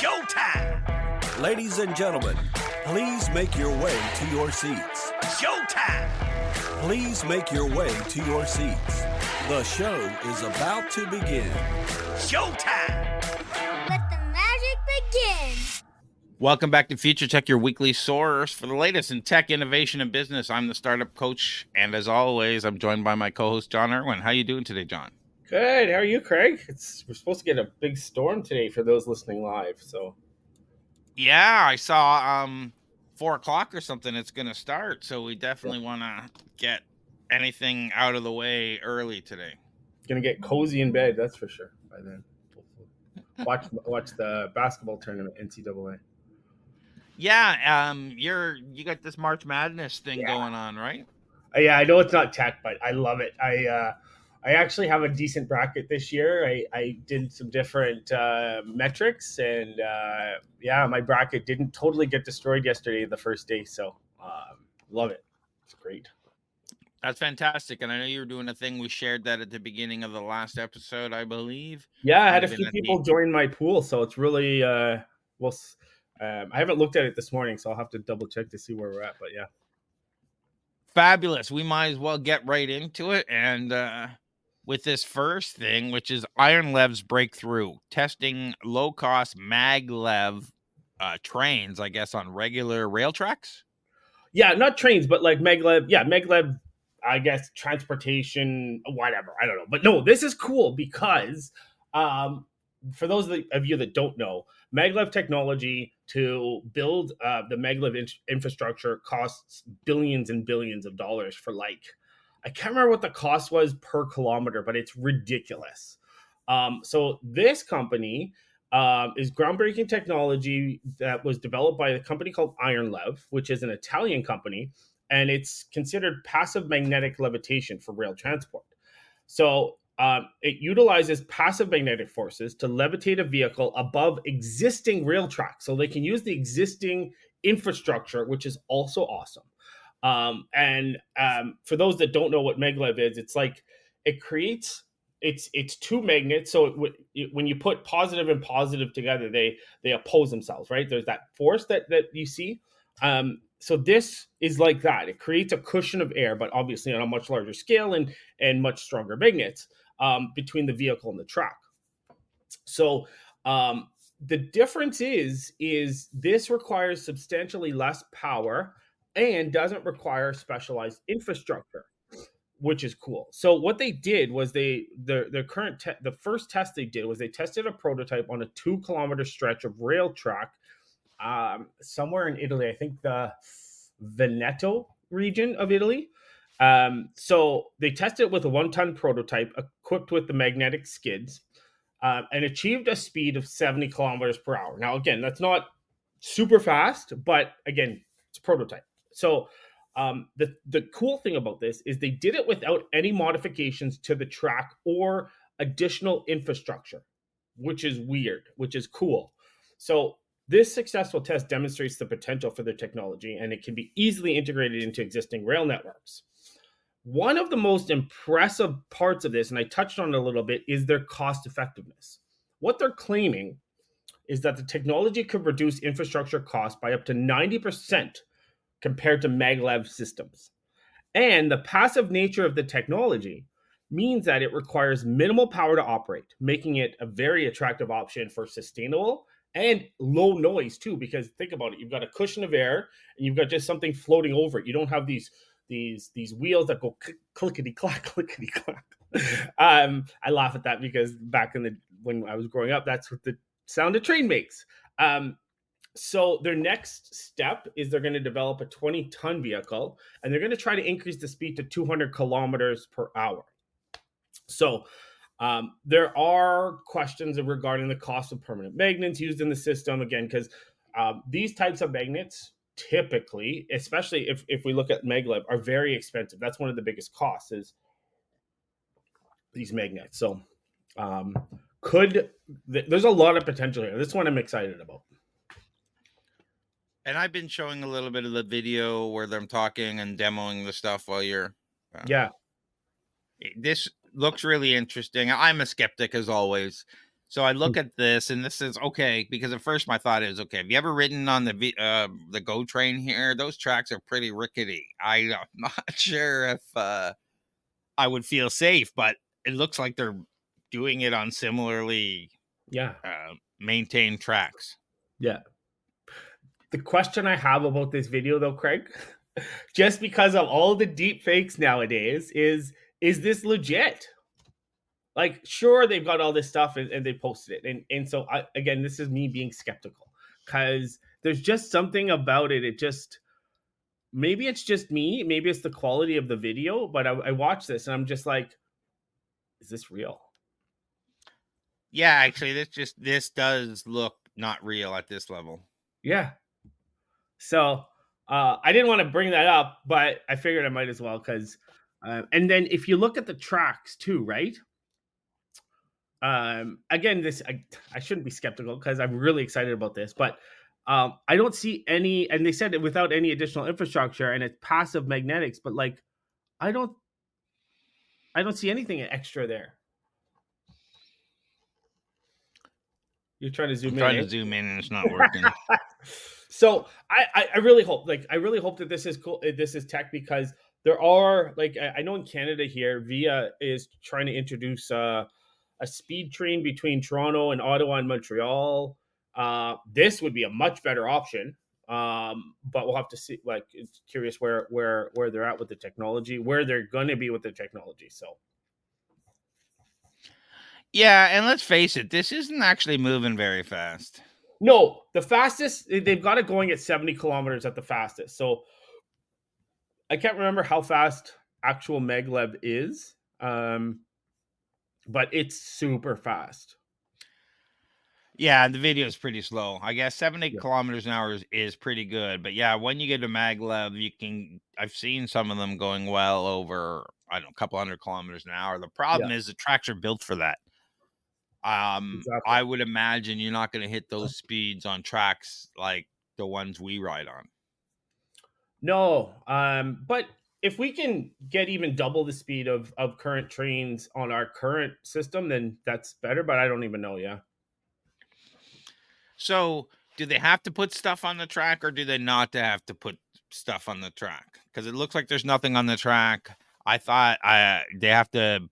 Showtime! Ladies and gentlemen, please make your way to your seats. Showtime! Please make your way to your seats. The show is about to begin. Showtime! Let the magic begin. Welcome back to Futuretech, your weekly source for the latest in tech, innovation, and business. I'm the startup coach, and as always, I'm joined by my co-host, John Irwin. How you doing today, John? Good. How are you, Craig? We're supposed to get a big storm today for those listening live. So, Yeah, I saw 4 o'clock or something. It's going to start, so we definitely want to get anything out of the way early today. gonna get cozy in bed. That's for sure. By then, watch the basketball tournament, NCAA. Yeah, you got this March Madness thing going on, right? Yeah, I know it's not tech, but I love it. I actually have a decent bracket this year. I did some different metrics, and my bracket didn't totally get destroyed yesterday, the first day. So, love it. It's great. That's fantastic, and I know you were doing a thing. We shared that at the beginning of the last episode, I believe. Yeah, I had a Might have few been at people join my pool, so it's really I haven't looked at it this morning, so I'll have to double check to see where we're at. But yeah, Fabulous. We might as well get right into it, and with this first thing, which is IronLev's breakthrough, testing low cost MagLev trains, I guess, on regular rail tracks. yeah, not trains, but like MagLev. Yeah, MagLev. I guess transportation, whatever. I don't know, but no, this is cool because for those of you that don't know, MagLev technology to build the MagLev infrastructure costs billions and billions of dollars for I can't remember what the cost was per kilometer, but it's ridiculous. So this company is groundbreaking technology that was developed by a company called IronLev, which is an Italian company, and it's considered passive magnetic levitation for rail transport. So it utilizes passive magnetic forces to levitate a vehicle above existing rail tracks. So they can use the existing infrastructure, which is also awesome. For those that don't know what maglev is, it's like it creates it's two magnets. So when you put positive and positive together, they oppose themselves, right? There's that force that you see. So this is like that. It creates a cushion of air, but obviously on a much larger scale and much stronger magnets between the vehicle and the track. So the difference is this requires substantially less power and doesn't require specialized infrastructure, which is cool. So what they did was the first test they did was they tested a prototype on a 2-kilometer stretch of rail track somewhere in Italy. I think the Veneto region of Italy. So they tested it with a 1-ton prototype equipped with the magnetic skids and achieved a speed of 70 kilometers per hour. Now, again, that's not super fast, but again, it's a prototype. So the cool thing about this is they did it without any modifications to the track or additional infrastructure, which is weird, which is cool. So this successful test demonstrates the potential for their technology, and it can be easily integrated into existing rail networks. One of the most impressive parts of this, and I touched on it a little bit, is their cost effectiveness. What they're claiming is that the technology could reduce infrastructure costs by up to 90% compared to maglev systems. And the passive nature of the technology means that it requires minimal power to operate, making it a very attractive option for sustainable and low noise too, because think about it, you've got a cushion of air and you've got just something floating over it. You don't have these wheels that go clickety clack, clickety clack. I laugh at that because back when I was growing up, that's what the sound a train makes. So their next step is they're going to develop a 20-ton vehicle, and they're going to try to increase the speed to 200 kilometers per hour. So there are questions regarding the cost of permanent magnets used in the system, again, because these types of magnets typically, especially if we look at maglev, are very expensive. That's one of the biggest costs is these magnets. So there's a lot of potential here. This one I'm excited about. And I've been showing a little bit of the video where I'm talking and demoing the stuff while you're... Yeah. This looks really interesting. I'm a skeptic, as always. So I look at this, and this is okay because at first my thought is, okay, have you ever ridden on the GO train here? Those tracks are pretty rickety. I'm not sure if I would feel safe, but it looks like they're doing it on similarly Yeah. maintained tracks. Yeah. The question I have about this video, though, Craig, just because of all the deep fakes nowadays, is this legit? Like, sure, they've got all this stuff and they posted it. And so, again, this is me being skeptical because there's just something about it. It just, maybe it's just me. Maybe it's the quality of the video. But I watch this and I'm just like, is this real? Yeah, actually, this does look not real at this level. Yeah. So I didn't want to bring that up, but I figured I might as well because, and then if you look at the tracks too, right? Again, this I shouldn't be skeptical because I'm really excited about this, but I don't see any, and they said it without any additional infrastructure, and it's passive magnetics, but like I don't see anything extra there. You're trying to zoom in. Trying to zoom in and it's not working. So I really hope, that this is cool. This is tech because there are, like, I know in Canada here, Via is trying to introduce a speed train between Toronto and Ottawa and Montreal. This would be a much better option. But we'll have to see. Like, it's curious where they're at with the technology, where they're going to be with the technology. So. Yeah, and let's face it, this isn't actually moving very fast. No, the fastest, they've got it going at 70 kilometers at the fastest. So I can't remember how fast actual maglev is, but it's super fast. Yeah, the video is pretty slow. I guess 70 Yeah. kilometers an hour is pretty good. But yeah, when you get a maglev, I've seen some of them going well over, I don't know, a couple hundred kilometers an hour. The problem is the tracks are built for that. Exactly. I would imagine you're not going to hit those speeds on tracks like the ones we ride on. No, but if we can get even double the speed of current trains on our current system, then that's better. But I don't even know. Yeah. So, do they have to put stuff on the track, or do they not have to put stuff on the track? Because it looks like there's nothing on the track. I thought they have to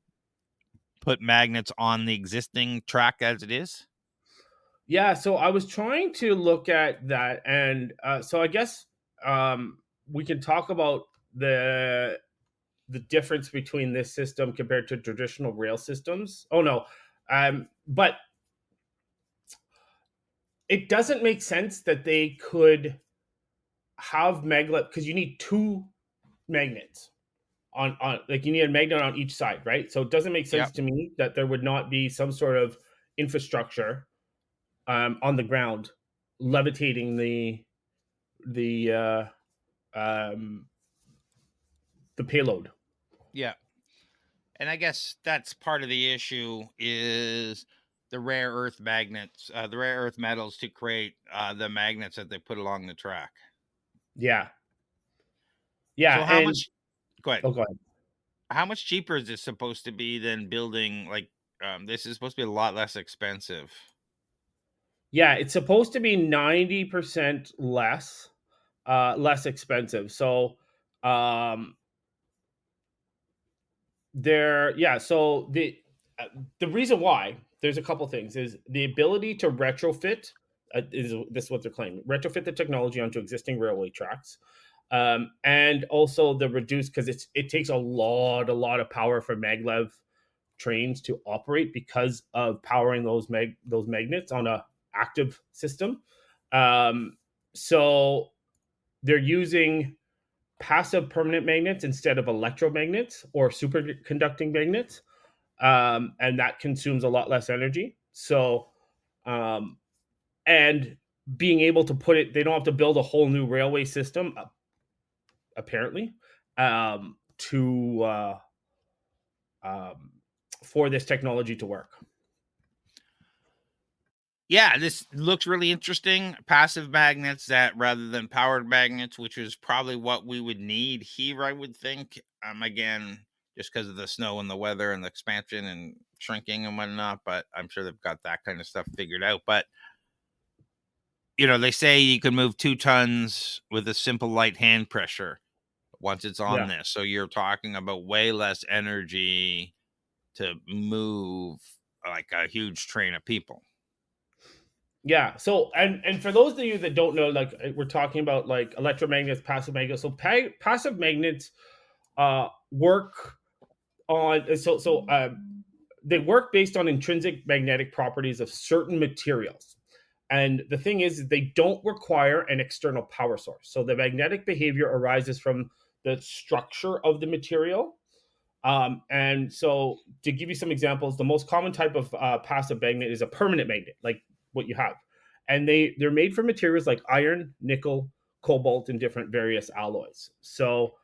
put magnets on the existing track as it is. Yeah, so I was trying to look at that, and so I guess we can talk about the difference between this system compared to traditional rail systems. Oh no, but it doesn't make sense that they could have magnet, because you need two magnets on like, you need a magnet on each side, right? So it doesn't make sense to me that there would not be some sort of infrastructure on the ground levitating the payload. Yeah. And I guess that's part of the issue is the rare earth magnets, the rare earth metals to create the magnets that they put along the track. Yeah. Yeah. So how much? Go ahead. Oh, go ahead. How much cheaper is this supposed to be than building, like, this is supposed to be a lot less expensive? Yeah, it's supposed to be 90% less expensive. So so the reason why, there's a couple things, is the ability to retrofit, is this what they're claiming, retrofit the technology onto existing railway tracks, and also the reduce, because it takes a lot of power for maglev trains to operate because of powering those magnets on a active system. So they're using passive permanent magnets instead of electromagnets or superconducting magnets, and that consumes a lot less energy. So and being able to put it, they don't have to build a whole new railway system, apparently, for this technology to work. Yeah, this looks really interesting. Passive magnets that rather than powered magnets, which is probably what we would need here, I would think. Again, just because of the snow and the weather and the expansion and shrinking and whatnot. But I'm sure they've got that kind of stuff figured out. But they say you can move 2 tons with a simple light hand pressure once it's on this. So you're talking about way less energy to move like a huge train of people. Yeah. So, and for those of you that don't know, like we're talking about like electromagnets, passive magnets. So passive magnets work on they work based on intrinsic magnetic properties of certain materials. And the thing is, they don't require an external power source. So the magnetic behavior arises from the structure of the material. And so to give you some examples, the most common type of passive magnet is a permanent magnet, like what you have. And they're made from materials like iron, nickel, cobalt, and different various alloys. So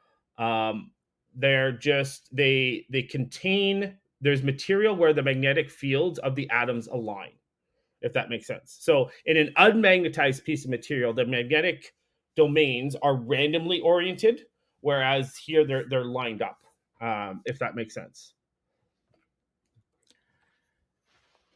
they're just, they contain, there's material where the magnetic fields of the atoms align, if that makes sense. So in an unmagnetized piece of material, the magnetic domains are randomly oriented, whereas here they're lined up, if that makes sense.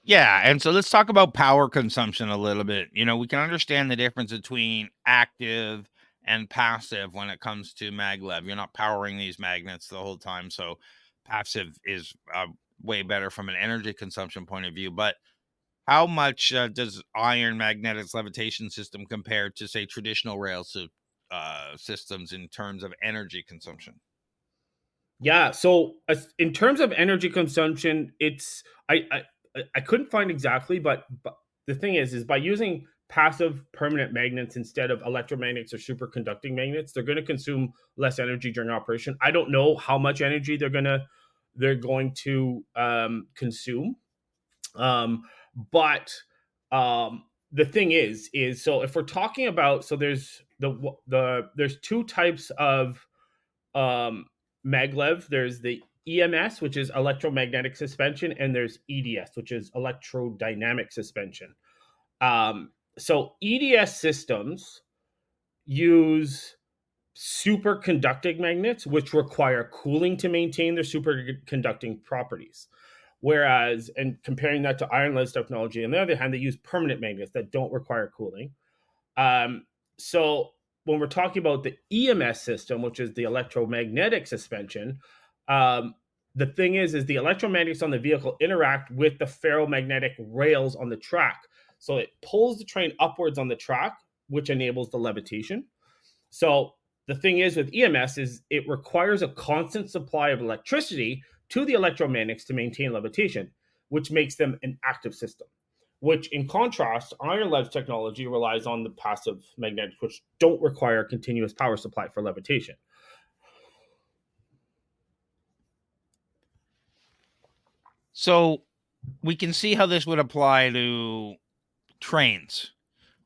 Yeah, and so let's talk about power consumption a little bit. We can understand the difference between active and passive when it comes to maglev. You're not powering these magnets the whole time, so passive is way better from an energy consumption point of view. But how much does iron magnetics levitation system compare to, say, traditional rail systems in terms of energy consumption? Yeah, so in terms of energy consumption, it's I couldn't find exactly, but the thing is by using passive permanent magnets instead of electromagnets or superconducting magnets, they're going to consume less energy during operation. I don't know how much energy they're going to consume, but the thing is so if we're talking about, so there's there's 2 types of maglev. There's the EMS, which is electromagnetic suspension, and there's EDS, which is electrodynamic suspension. So EDS systems use superconducting magnets, which require cooling to maintain their superconducting properties. Whereas, and comparing that to iron lead technology, on the other hand, they use permanent magnets that don't require cooling. So when we're talking about the EMS system, which is the electromagnetic suspension, the thing is the electromagnets on the vehicle interact with the ferromagnetic rails on the track. So it pulls the train upwards on the track, which enables the levitation. So the thing is with EMS is it requires a constant supply of electricity to the electromagnets to maintain levitation, which makes them an active system. Which, in contrast, iron lead technology relies on the passive magnets, which don't require a continuous power supply for levitation. So we can see how this would apply to trains.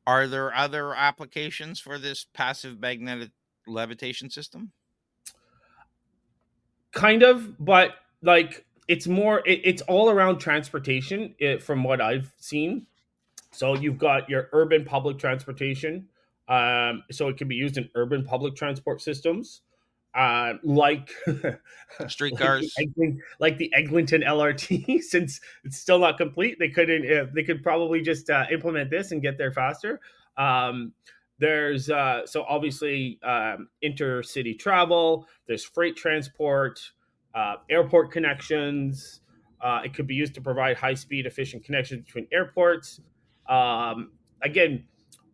Are there other applications for this passive magnetic levitation system? Kind of, but like it's more, it's all around transportation from what I've seen. So you've got your urban public transportation. So it can be used in urban public transport systems, like Streetcars? like the Eglinton LRT. Since it's still not complete, they could probably just implement this and get there faster. There's so obviously intercity travel. There's freight transport, airport connections. It could be used to provide high-speed, efficient connections between airports. Again,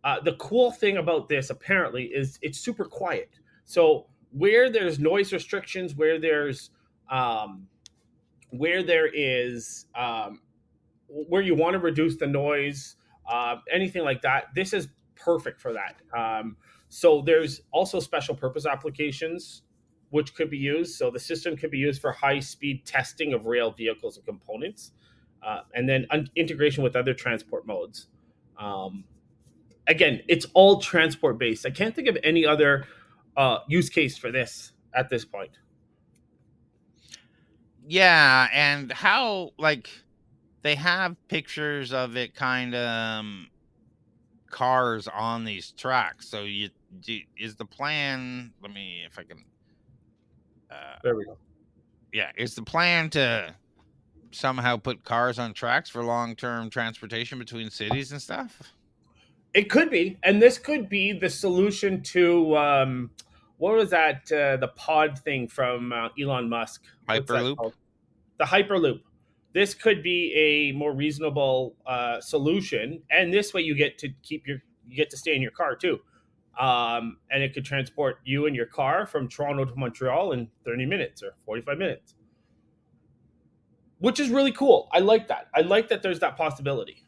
the cool thing about this apparently is it's super quiet. So where there's noise restrictions, where there is where you want to reduce the noise, anything like that, this is perfect for that. So there's also special purpose applications which could be used. So the system could be used for high speed testing of rail vehicles and components, and then integration with other transport modes. Again, it's all transport based. I can't think of any other use case for this at this point. Yeah, and how, like, they have pictures of it kind of cars on these tracks. So is the plan, let me, if I can, There we go. Yeah, is the plan to somehow put cars on tracks for long-term transportation between cities and stuff? It could be, and this could be the solution to what was that? The pod thing from Elon Musk. What's that Hyperloop? called? The Hyperloop. This could be a more reasonable solution, and this way you get to stay in your car too, and it could transport you and your car from Toronto to Montreal in 30 minutes or 45 minutes, which is really cool. I like that. I like that there's that possibility.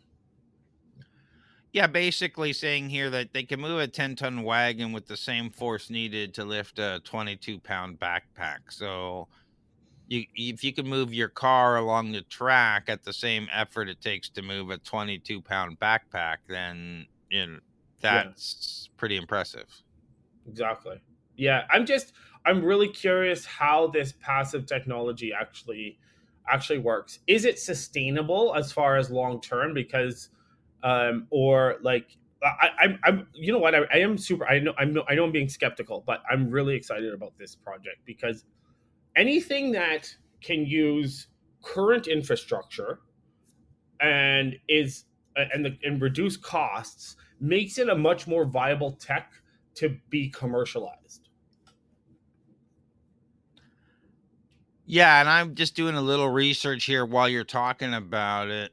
Yeah, basically saying here that they can move a 10-ton wagon with the same force needed to lift a 22-pound backpack. So if you can move your car along the track at the same effort it takes to move a 22-pound backpack, then that's pretty impressive. Exactly. Yeah, I'm really curious how this passive technology actually works. Is it sustainable as far as long term? Because or like I'm you know what, I am super, I know I'm being skeptical, but I'm really excited about this project because anything that can use current infrastructure and reduce costs makes it a much more viable tech to be commercialized. Yeah, and I'm just doing a little research here while you're talking about it.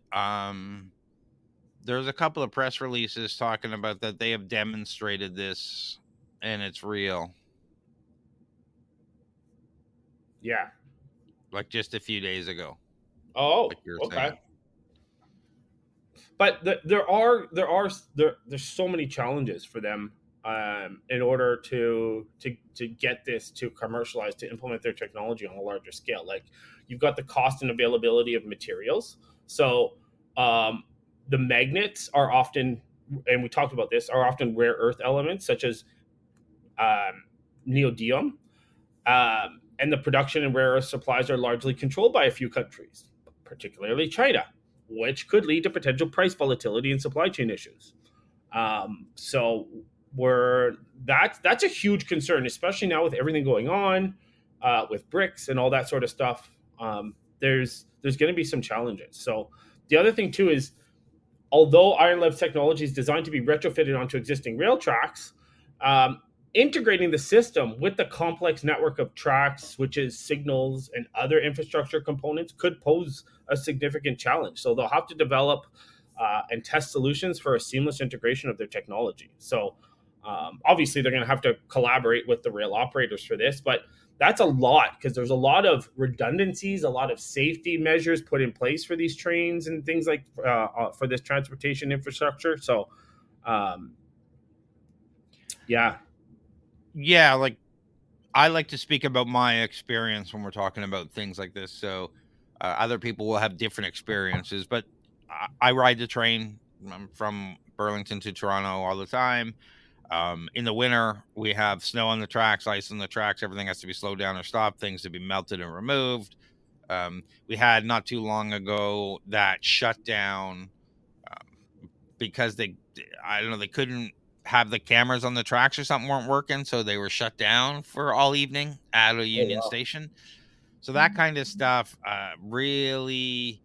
There's a couple of press releases talking about that they have demonstrated this and it's real. Yeah. Like just a few days ago. Oh, Like you're okay. saying. But there's so many challenges for them in order to get this to commercialize, to implement their technology on a larger scale. Like you've got the cost and availability of materials. So the magnets are often, and we talked about this, are often rare earth elements such as neodymium. And the production and rare earth supplies are largely controlled by a few countries, particularly China, which could lead to potential price volatility and supply chain issues. So that's a huge concern, especially now with everything going on with BRICS and all that sort of stuff. There's going to be some challenges. So the other thing too is, although IronLev's technology is designed to be retrofitted onto existing rail tracks, integrating the system with the complex network of tracks, switches, signals, and other infrastructure components could pose a significant challenge. So they'll have to develop and test solutions for a seamless integration of their technology. So obviously they're going to have to collaborate with the rail operators for this, but that's a lot because there's a lot of redundancies, a lot of safety measures put in place for these trains and things like for this transportation infrastructure. So yeah. Yeah, like I like to speak about my experience when we're talking about things like this. So other people will have different experiences, but I ride the train from Burlington to Toronto all the time. In the winter, we have snow on the tracks, ice on the tracks. Everything has to be slowed down or stopped. Things to be melted and removed. We had not too long ago that shut down because they couldn't have the cameras on the tracks or something weren't working. So they were shut down for all evening at a Union Station. So that kind of stuff really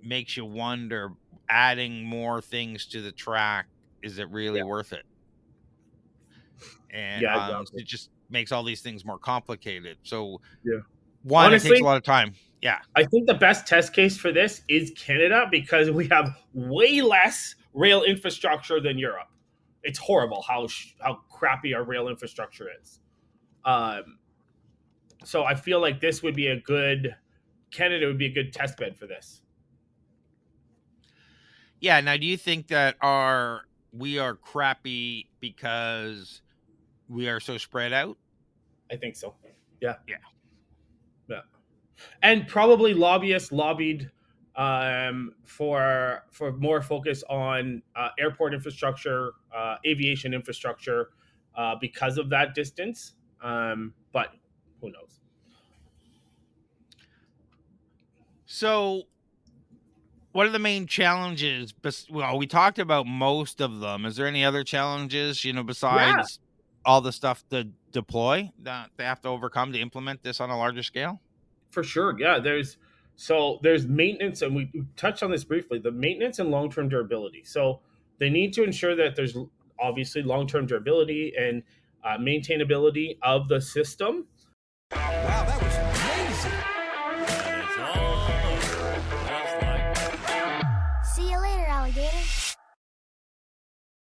makes you wonder, adding more things to the track, is it really worth it? And Exactly. it just makes all these things more complicated. So Honestly, it takes a lot of time. Yeah. I think the best test case for this is Canada because we have way less rail infrastructure than Europe. It's horrible how crappy our rail infrastructure is. So I feel like this would be Canada would be a good test bed for this. Yeah. Now, do you think that we are crappy because we are so spread out? I think so. Yeah. Yeah. And probably lobbyists lobbied for more focus on airport infrastructure, aviation infrastructure, because of that distance. But who knows? So, what are the main challenges? Well, we talked about most of them. Is there any other challenges, besides all the stuff to deploy that they have to overcome to implement this on a larger scale? For sure. Yeah. There's maintenance, and we touched on this briefly, the maintenance and long-term durability. So they need to ensure that there's obviously long-term durability and maintainability of the system. Wow, that was